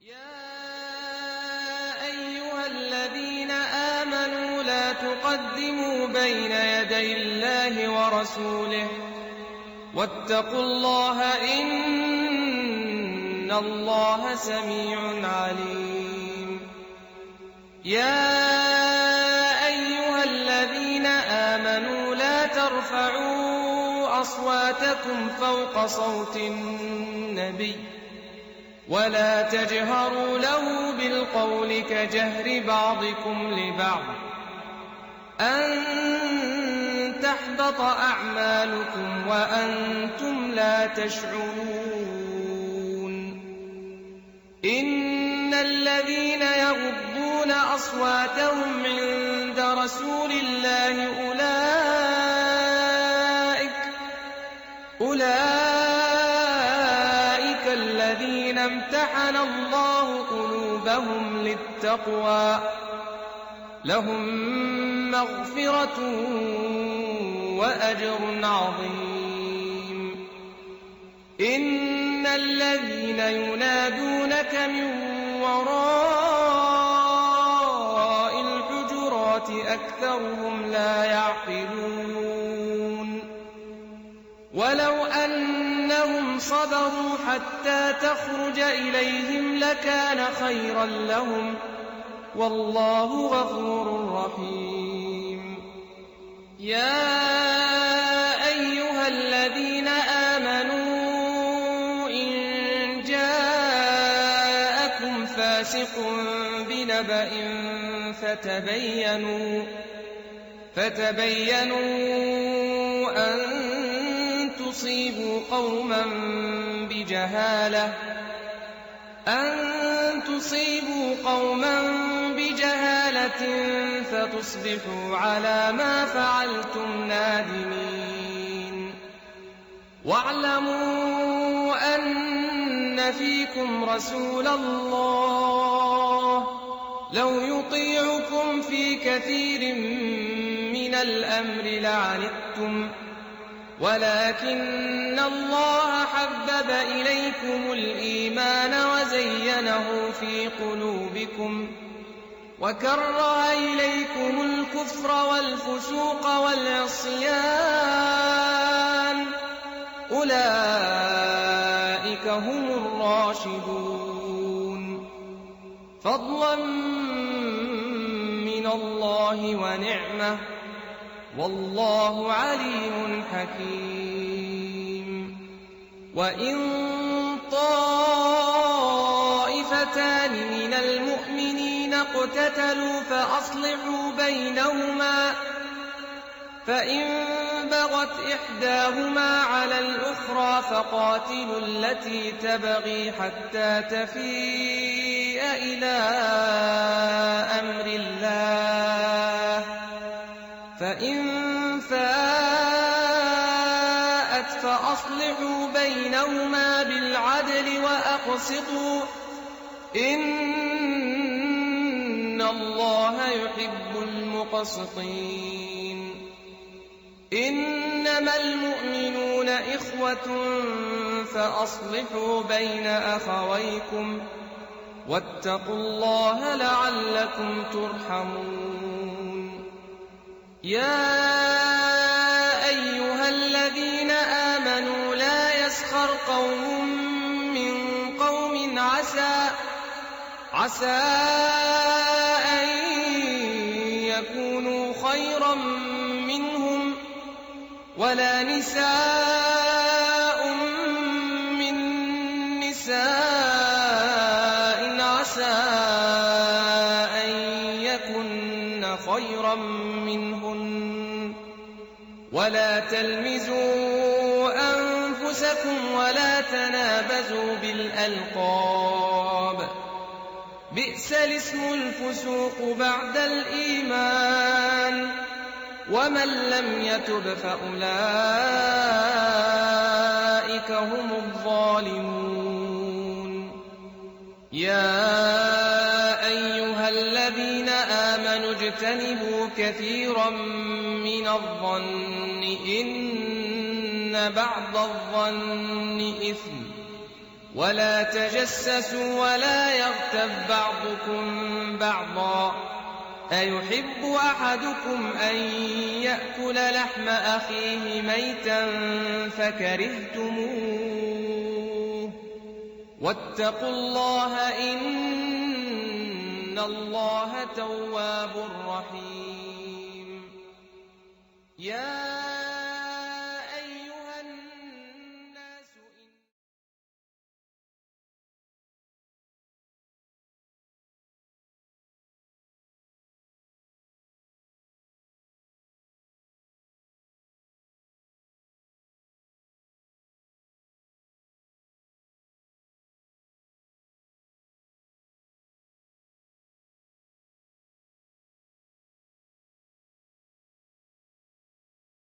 يا أيها الذين آمنوا لا تقدموا بين يدي الله ورسوله واتقوا الله إن الله سميع عليم. يا أيها الذين آمنوا لا ترفعوا أصواتكم فوق صوت النبي ولا تجهروا له بالقول كجهر بعضكم لبعض أن تحبط أعمالكم وأنتم لا تشعرون. إن الذين يغضون أصواتهم عند رسول الله أولئك الذين امتحن الله قلوبهم للتقوى لهم مغفرة وأجر عظيم. إن الذين ينادونك من وراء الحجرات أكثرهم لا يعقلون. ولو أنهم صبروا حتى تخرج إليهم لكان خيرا لهم والله غفور رحيم. يا أيها الذين آمنوا إن جاءكم فاسق بنبأ فتبينوا أن تصيبوا قوما بجهالة فتصبحوا على ما فعلتم نادمين. واعلموا أن فيكم رسول الله لو يطيعكم في كثير من الأمر لعنتم ولكن الله حبب إليكم الإيمان وزينه في قلوبكم وكره إليكم الكفر والفسوق والعصيان أولئك هم الراشدون. فضلا من الله ونعمة والله عليم حكيم. وإن طائفتان من المؤمنين اقتتلوا فأصلحوا بينهما فإن بغت إحداهما على الأخرى فقاتلوا التي تبغي حتى تفيء إلى أمر الله فإن فاءت فأصلحوا بينهما بالعدل وأقسطوا إن الله يحب المقسطين. إنما المؤمنون إخوة فأصلحوا بين أخويكم واتقوا الله لعلكم ترحمون. يا أيها الذين آمنوا لا يسخر قوم من قوم عسى أن يكونوا خيرا منهم ولا نساء من نساء عسى أن يكن خيرا منهن ولا تلمزوا أنفسكم ولا تنابزوا بالألقاب بئس الاسم الفسوق بعد الإيمان ومن لم يتب فأولئك هم الظالمون. يا أيها الذين آمنوا اجتنبوا كثيرا من الظن إن بعض الظن إثم ولا تجسسوا ولا يغتب بعضكم بعضا أيحب أحدكم أن يأكل لحم أخيه ميتا فكرهتموه واتقوا الله إن الله تواب رحيم.